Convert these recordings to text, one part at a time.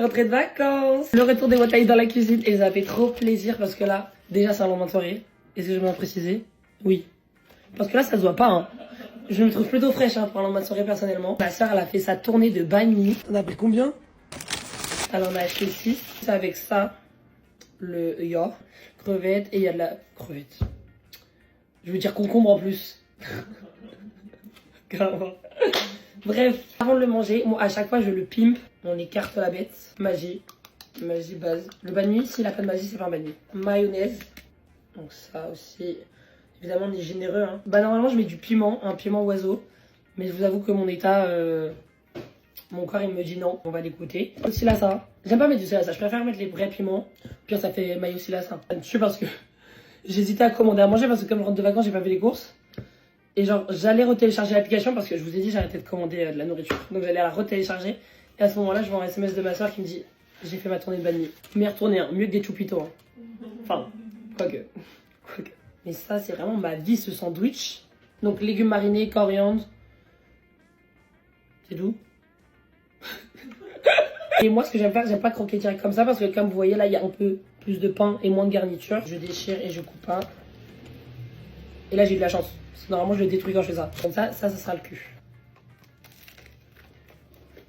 Rentrée de vacances. Le retour des Wataï dans la cuisine. Et ça fait trop plaisir parce que là, déjà c'est un lendemain de soirée. Est-ce que je vais préciser? Oui. Parce que là, ça se voit pas. Hein. Je me trouve plutôt fraîche pour un lendemain de soirée personnellement. Ma soeur, elle a fait sa tournée de banh. On a pris combien? Elle en a acheté 6. C'est avec ça, le yor, crevette et il y a de la crevette. Je veux dire concombre en plus. Grave. Bref, avant de le manger, moi à chaque fois je le pimpe, on écarte la bête. Magie base. Le banh mi, s'il a pas de magie, c'est pas un banh mi. Mayonnaise, donc ça aussi, évidemment on est généreux. Hein. Bah normalement je mets du piment, un piment oiseau, mais je vous avoue que mon état, mon corps il me dit non, on va l'écouter. Aussi là ça, j'aime pas mettre du silasa, je préfère mettre les vrais piments, puis ça fait mayo silasa. Je sais parce que j'hésitais à commander à manger parce que comme je rentre de vacances, j'ai pas fait les courses. Et genre, j'allais retélécharger l'application parce que je vous ai dit, j'arrêtais de commander de la nourriture. Donc j'allais la retélécharger. Et à ce moment-là, je vois un SMS de ma soeur qui me dit, j'ai fait ma tournée de banh mi. Meilleure tournée, hein. Mieux que des choupitos. Hein. Enfin, quoique. Mais ça, c'est vraiment ma vie, ce sandwich. Donc légumes marinés, coriandre. C'est tout. Et moi, ce que j'aime faire, j'aime pas croquer direct comme ça parce que comme vous voyez, là, il y a un peu plus de pain et moins de garniture. Je déchire et je coupe un. Et là, j'ai eu de la chance. Normalement, je le détruis quand je fais ça. Comme ça sera le cul.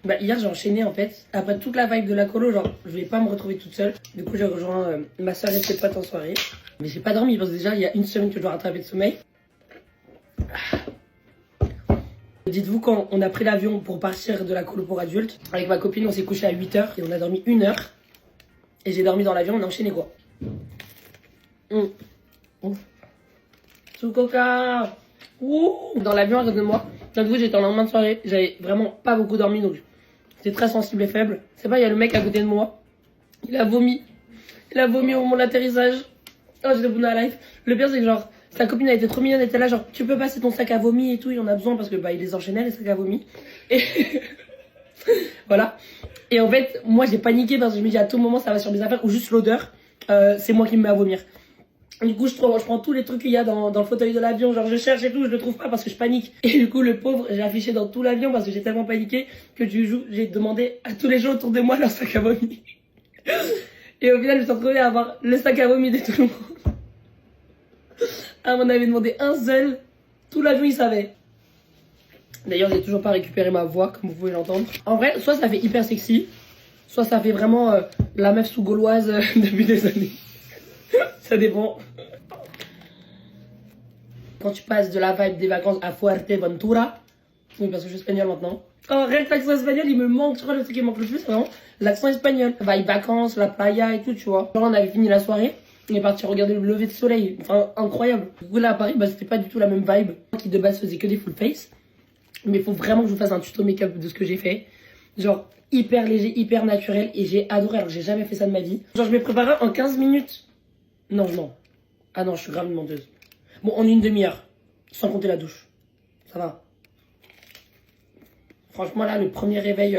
Bah, hier, j'ai enchaîné en fait. Après toute la vibe de la colo, genre, je vais pas me retrouver toute seule. Du coup, j'ai rejoint ma soeur et ses potes en soirée. Mais j'ai pas dormi parce que déjà, il y a une semaine que je dois rattraper de sommeil. Dites-vous, quand on a pris l'avion pour partir de la colo pour adultes, avec ma copine, on s'est couché à 8h et on a dormi 1 heure. Et j'ai dormi dans l'avion, on a enchaîné quoi. Sous coca. Ouh. Dans l'avion à côté de moi. J'avoue, j'étais en lendemain de soirée. J'avais vraiment pas beaucoup dormi donc j'étais très sensible et faible. C'est pas, il y a le mec à côté de moi. Il a vomi. Il a vomi au moment de l'atterrissage. Oh, j'étais bout de la life. Le pire, c'est que genre, sa copine a été trop mignonne. Elle était là, genre, tu peux passer ton sac à vomi et tout. Il en a besoin parce que bah, il les enchaînait, les sacs à vomi. Et voilà. Et en fait, moi, j'ai paniqué parce que je me dis à tout moment, ça va sur mes affaires ou juste l'odeur. C'est moi qui me mets à vomir. Du coup, je prends tous les trucs qu'il y a dans le fauteuil de l'avion. Genre, je cherche et tout, je le trouve pas parce que je panique. Et du coup, le pauvre, j'ai affiché dans tout l'avion parce que j'ai tellement paniqué que j'ai demandé à tous les gens autour de moi leur sac à vomi. Et au final, je me suis retrouvée à avoir le sac à vomi de tout le monde. Ah, on en avait demandé un seul. Tout l'avion, il savait. D'ailleurs, j'ai toujours pas récupéré ma voix, comme vous pouvez l'entendre. En vrai, soit ça fait hyper sexy, soit ça fait vraiment la meuf sous gauloise depuis des années. Ça dépend. Quand tu passes de la vibe des vacances à Fuerteventura, oui, parce que je suis espagnole maintenant. Oh, rien que l'accent espagnol, il me manque. Tu vois, le truc qui me manque le plus, c'est vraiment l'accent espagnol. Vibe vacances, la playa et tout, tu vois. Genre, on avait fini la soirée, on est parti regarder le lever de soleil. Enfin, incroyable. Du coup, là, à Paris, bah, c'était pas du tout la même vibe. Qui de base faisait que des full face. Mais il faut vraiment que je vous fasse un tuto make-up de ce que j'ai fait. Genre, hyper léger, hyper naturel. Et j'ai adoré, alors j'ai jamais fait ça de ma vie. Genre, je m'ai préparé en 15 minutes. Non. Ah non, je suis grave une menteuse. Bon, en une demi-heure. Sans compter la douche. Ça va. Franchement, là, le premier réveil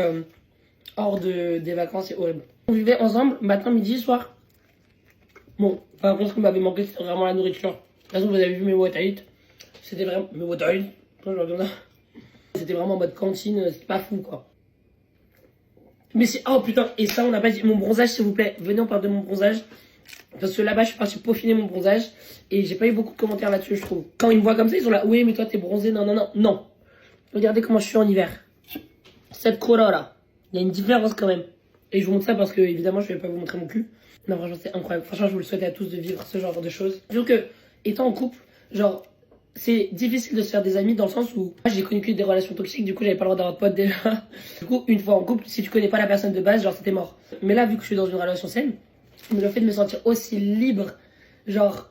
hors des vacances, c'est horrible. On vivait ensemble, matin, midi, soir. Bon, par contre, ce qui m'avait manqué, c'était vraiment la nourriture. De toute façon, vous avez vu mes Wataï. C'était vraiment... Mes Wataï. C'était vraiment en mode cantine, c'est pas fou, quoi. Mais c'est... Oh, putain, et ça, on n'a pas dit... Mon bronzage, s'il vous plaît. Venez, on parle de mon bronzage. Parce que là-bas, je suis partie peaufiner mon bronzage. Et j'ai pas eu beaucoup de commentaires là-dessus, je trouve. Quand ils me voient comme ça, ils sont là. Oui, mais toi, t'es bronzé. Non. Regardez comment je suis en hiver. Cette couleur-là. Il y a une différence quand même. Et je vous montre ça parce que, évidemment, je vais pas vous montrer mon cul. Non, franchement, c'est incroyable. Franchement, je vous le souhaite à tous de vivre ce genre de choses. Disons que, étant en couple, genre, c'est difficile de se faire des amis dans le sens où moi, j'ai connu que des relations toxiques. Du coup, j'avais pas le droit d'avoir de potes déjà. Du coup, une fois en couple, si tu connais pas la personne de base, genre, c'était mort. Mais là, vu que je suis dans une relation saine, mais le fait de me sentir aussi libre, genre,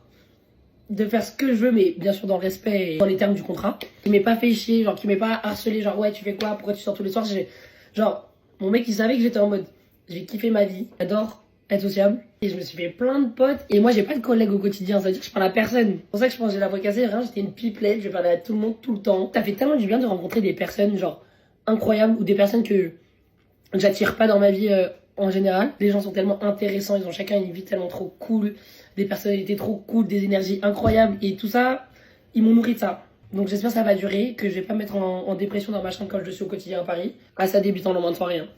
de faire ce que je veux, mais bien sûr dans le respect et dans les termes du contrat, qui m'est pas fait chier, genre, qui m'est pas harcelé, genre, ouais, tu fais quoi, pourquoi tu sors tous les soirs, genre, mon mec, il savait que j'étais en mode, j'ai kiffé ma vie, j'adore être sociable, et je me suis fait plein de potes, et moi, j'ai pas de collègues au quotidien, ça veut dire que je parle à personne. C'est pour ça que je pense que j'ai la voix cassée, rien, j'étais une pipelette, je parlais à tout le monde, tout le temps. Ça fait tellement du bien de rencontrer des personnes, genre, incroyables, ou des personnes que j'attire pas dans ma vie, en général. Les gens sont tellement intéressants, ils ont chacun une vie tellement trop cool, des personnalités trop cool, des énergies incroyables et tout ça, ils m'ont nourri de ça. Donc j'espère que ça va durer, que je vais pas me mettre en dépression dans ma chambre quand je suis au quotidien à Paris. Ah, ça débute en lendemain de soirée. Hein.